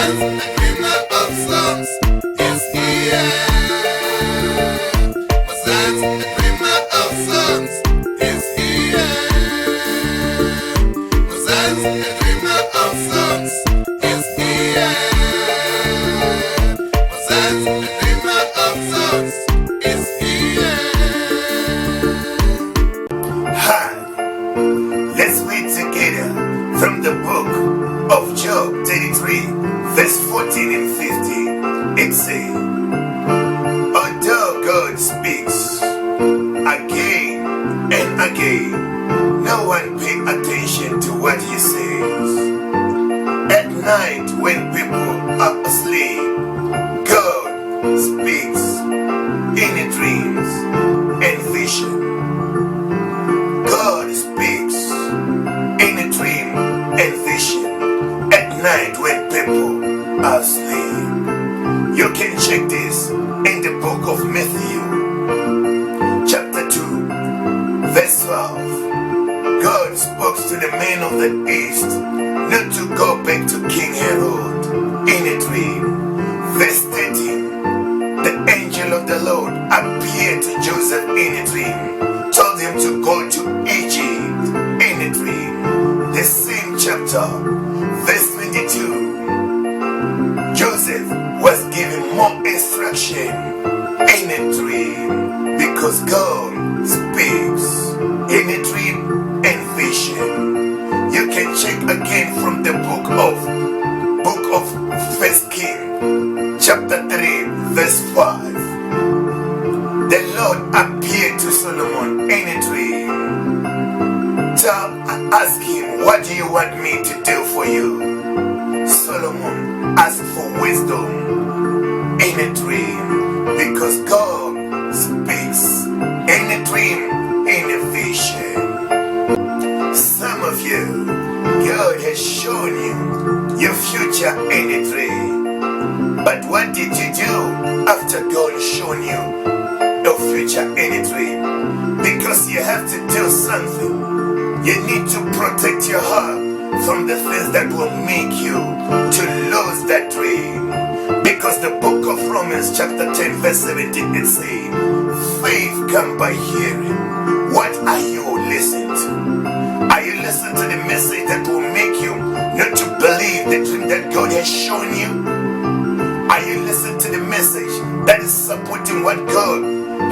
Moses, the dreamer of songs, is here. Moses, the dreamer of songs, is here. Moses, the dreamer of songs, is here. Moses, the dreamer of songs, is here. Hi, let's read together from the book of Job 33, verse 14 and 15. It says, although God speaks again and again, no one pays attention to what he says. At night when people are asleep, God speaks in dreams and vision. God speaks in a dream and vision at night when people are asleep. You can check this in the book of Matthew, chapter 2, verse 12. God spoke to the men of the east not to go back to King Herod in a dream. Verse 13. The angel of the Lord appeared to Joseph in a dream, told him to go to Egypt in a dream. The same chapter, verse 22. Joseph was given more instruction in a dream because God speaks in a dream and vision. You can check again from the book of 1 King, chapter 3, verse 5. The Lord appeared to Solomon in a dream. Ask him, what do you want me to do for you? Solomon asked for wisdom in a dream because God speaks in a dream, in a vision. Some of you, God has shown you your future in a dream. But what did you do after God shown you your future in a dream? Because you have to do something. You need to protect your heart from the things that will make you to lose that dream. Because the book of Romans chapter 10 verse 17 it says, faith comes by hearing. What are you listening to? Are you listening to the message that will make you not to believe the dream that God has shown you? Are you listening to the message that is supporting what God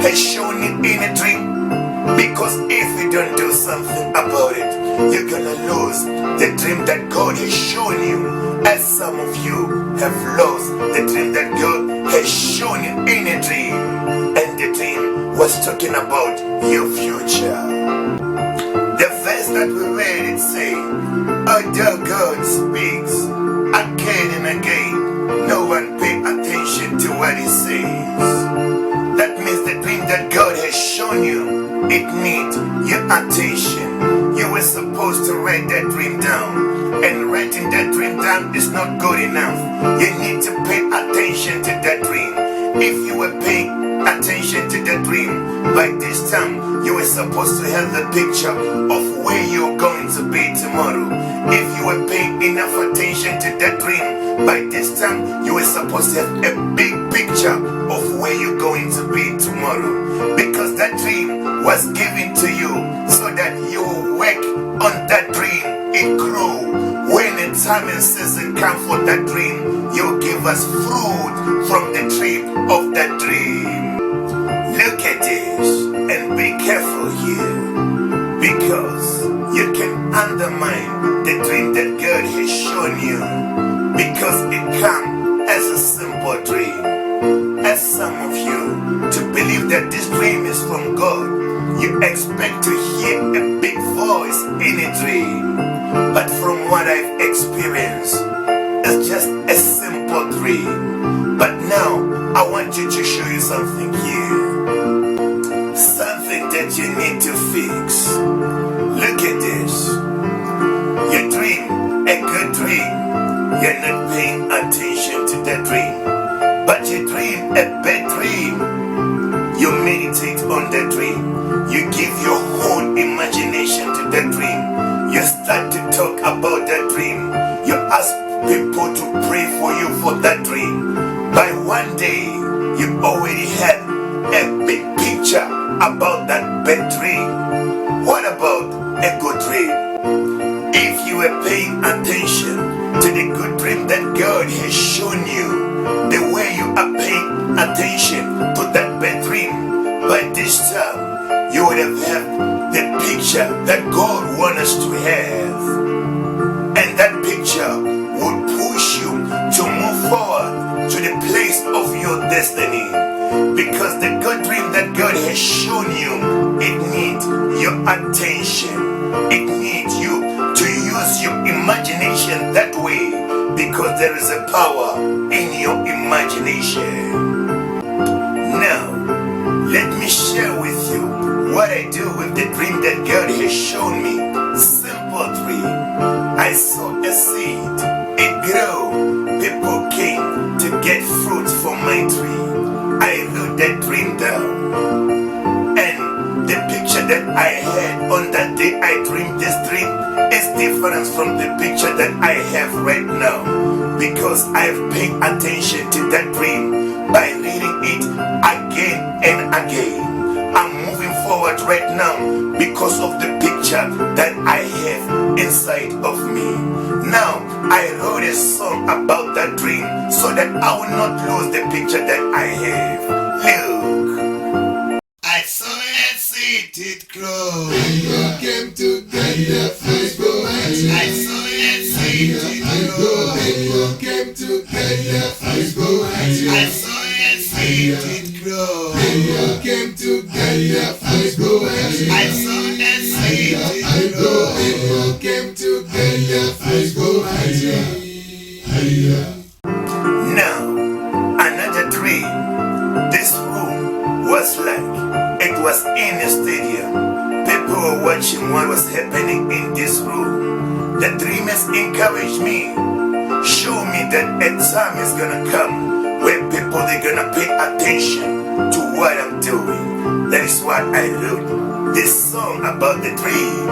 has shown you in a dream? Because if you don't do something about it, you're gonna lose the dream that God has shown you. As some of you have lost the dream that God has shown you in a dream. And the dream was talking about your future. The verse that we read, it says, although God speaks again and again, no one pays attention to what he says. That means the dream that God has shown you, it needs your attention. You were supposed to write that dream down. And writing that dream down is not good enough. You need to pay attention to that dream. If you were paying attention to that dream, by this time you were supposed to have the picture of where you're going to be tomorrow. If you were paying enough attention to that dream, by this time you were supposed to have a big picture of where you're going to be tomorrow. Because that dream was given to you so that you will work on that dream. It grew. When the time and season come for that dream, you give us fruit from the tree of that dream. Look at this and be careful here, because you can undermine the dream that God has shown you, because it comes as a simple dream. As some of you to believe that this dream is from God, you expect to hear a big voice in a dream. But from what I've experienced, it's just a simple dream. But now, I want you to show you something here. Something that you need to fix. Look at this. You dream a good dream. You're not paying attention to that dream. But you dream a bad dream. You meditate on that dream. You give your whole imagination to that dream. You start to talk about that dream. You you ask people to pray for you for that dream. By one day, you already had a big picture about that bad dream. What about a good dream? If you were paying attention to the good dream that God has shown you, the way you are paying attention to that bad dream, by this time you would have had the picture that God wants us to have. And that picture would push you to move forward to the place of your destiny. Because the good dream that God has shown you, it needs your attention. It needs you to use your imagination that way, because there is a power in your imagination. Now, let me share with you what I do with the dream that God has shown me. Simple dream. I saw a seed. It grew. People came to get fruit from my tree. I wrote that dream down. And the picture that I had on that day I dreamed this dream is different from the picture that I have right now, because I've paid attention to that dream by reading it again and again. I'm moving forward right now because of the picture that I have inside of me. Now, I wrote a song about that dream so that I will not lose the picture that I have. Look. I saw a seed, it grow. When you came together, Facebook. I saw a seed, it grow. When you came together, Facebook. I saw a seed, it grow. When you came together, Facebook. I saw a seed, it grow. When you came together, Facebook. Now, another dream. This room was like it was in a stadium. People were watching what was happening in this room. The dream has encouraged me. Show me that a time is gonna come where people they're gonna pay attention to what I'm doing. That is what I wrote this song about the dream.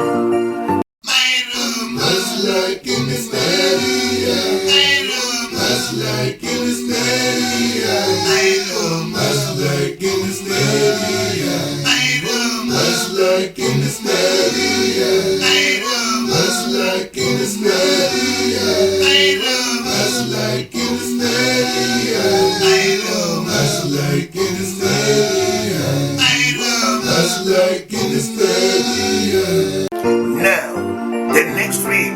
My room Just like in the stadium. my room Just like in the stadium. my room Just like in the stadium. my room Just like in the stadium. my room Just like in the stadium. my room Just like in the stadium. my room Just like in the stadium. my room. Just like in the stadium. Now, the next dream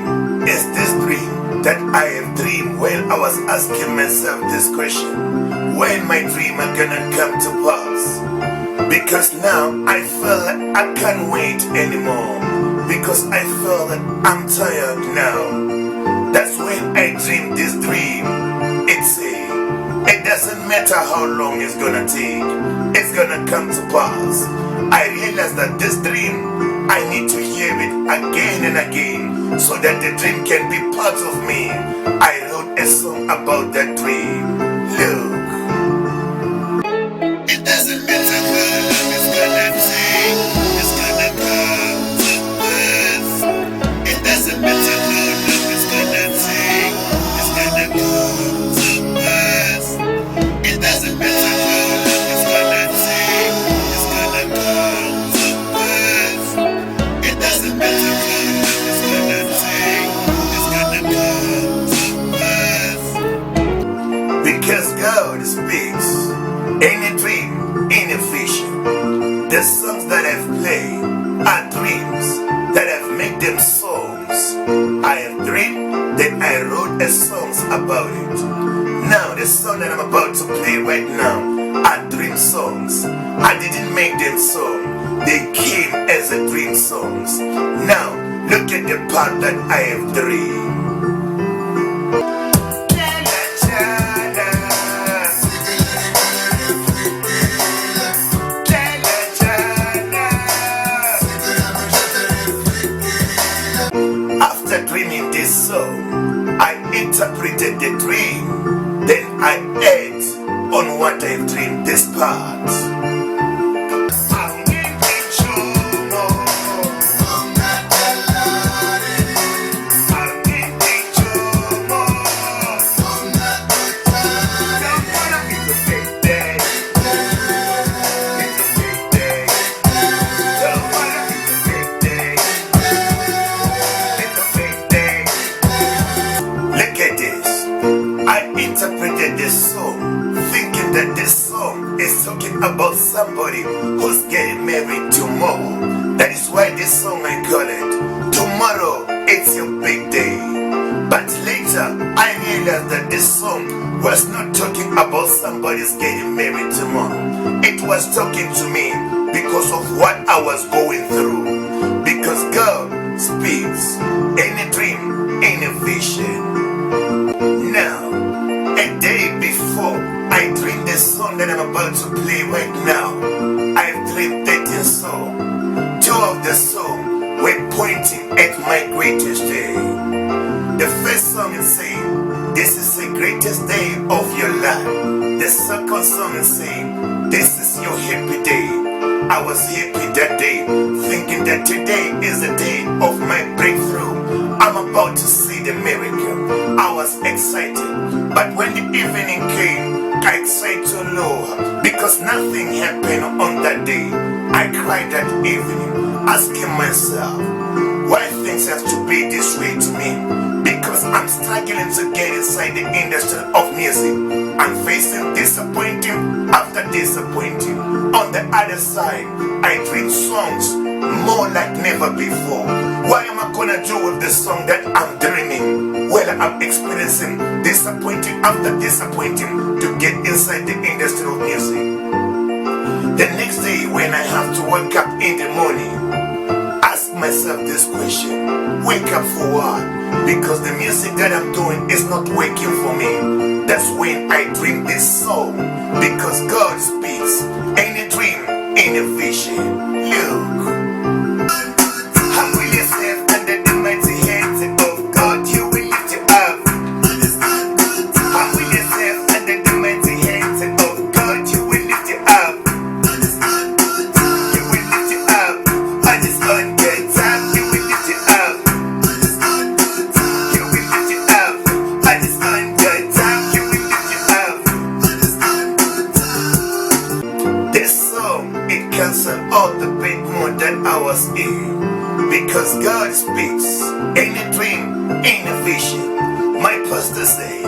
is this dream that I have dreamed while I was asking myself this question. When my dream are gonna come to pass? Because now I feel like I can't wait anymore. Because I feel that I'm tired now. That's when I dream this dream. It doesn't matter how long it's gonna take. It's gonna come to pass. I realize that this dream, I need to hear it again and again so that the dream can be part of me. I wrote a song about that dream. Look. It doesn't matter how long it's gonna take. It's gonna come to pass. It doesn't matter how long it's gonna take. It's gonna come to pass. It doesn't matter how long it's gonna take. It's gonna come to pass. It doesn't matter how long it's gonna take. It's gonna come to pass. Because God speaks in a dream, in a vision. The songs that I've played are dreams that I've made them songs. I have dreamed, then I wrote a songs about it. Now the song that I'm about to play right now are dream songs. I didn't make them songs. They came as a dream songs. Now look at the part that I have dreamed. After dreaming this song, I interpreted the dream. Then I add on what I've dreamed this part. I'm this song, thinking that this song is talking about somebody who's getting married tomorrow. That is why this song I call it Tomorrow It's Your Big Day. But later I realized that this song was not talking about somebody's getting married tomorrow. It was talking to me because of what I was going through. Because God speaks in a dream, in a vision. Now, a day before I dreamed the song that I'm about to play right now, I've dreamed 13 songs. 2 of the songs were pointing at my greatest day. The first song is saying, this is the greatest day of your life. The second song is saying, this is your happy day. I was happy that day, thinking that today is the day of my breakthrough. I'm about to see the miracle. I was excited, but when the evening came, I cried so low because nothing happened on that day. I cried that evening, asking myself, why things have to be this way to me? Because I'm struggling to get inside the industry of music. I'm facing disappointing after disappointing. On the other side, I dream songs more like never before. What am I gonna do with the song that I'm dreaming? Well, I'm experiencing disappointing after disappointing to get inside the industry of music. The next day when I have to wake up in the morning, ask myself this question: wake up for what? Because the music that I'm doing is not working for me. That's when I dream this song. Because God speaks in a dream, in a vision. Look, humble yourself under the mighty hands of God. You will lift you up. Humble yourself under the mighty hands of God. You will lift you up. You will lift you up. On this undead time, you will lift you up. You will lift you up. On this undead time, you will lift you up. This song, it cancels all the bad mood that I was in. Because God speaks in a dream, in a vision. My pastor said,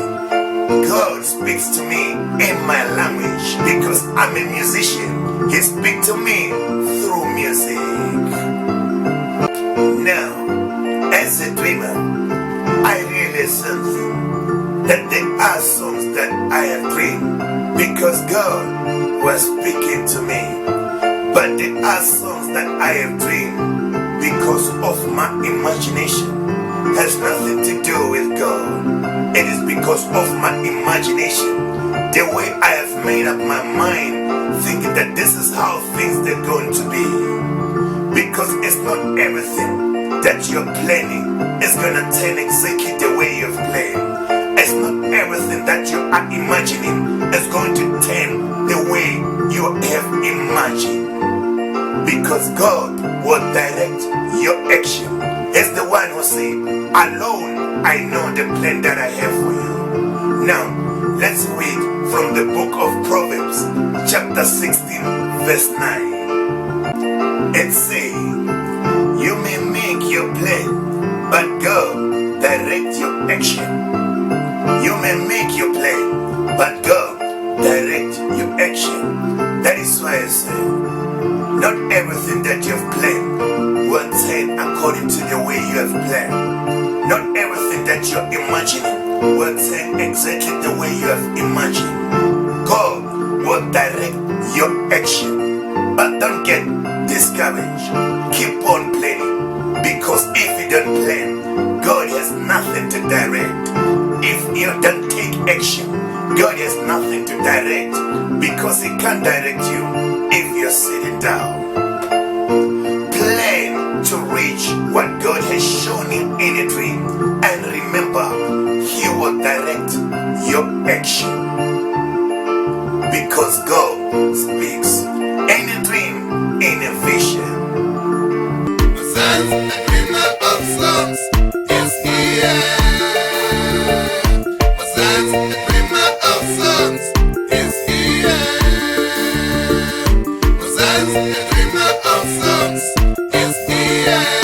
God speaks to me in my language. Because I'm a musician, He speaks to me through music. Now, as a dreamer, I realize something, that there are songs that I have dreamed because God was speaking to me. But there are songs that I have dreamed because of my imagination. Has nothing to do with God. It is because of my imagination. The way I have made up my mind, thinking that this is how things are going to be. Because it's not everything that you're planning is gonna turn exactly the way you've planned. It's not everything that you are imagining is going to turn the way you have imagined. Because God will direct your action. It's the one who said, alone I know the plan that I have for you. Now, let's read from the book of Proverbs, chapter 16, verse 9. It says, you may make your plan, but God direct your action. You may make your plan, but God direct your action. That is why I said, not everything that you have planned will turn according to the way you have planned. Not everything that you're imagining will turn exactly the way you have imagined. God will direct your action. But don't get discouraged. Keep on planning. Because if you don't plan, God has nothing to direct. If you don't take action, God has nothing to direct. Because He can't direct you if you're sitting down. Plan to reach what God has shown you in a dream. And remember, He will direct your action. Because God speaks in a dream, in a vision. The dreamer of songs is here. The dreamer of songs is here. The dreamer of songs is here.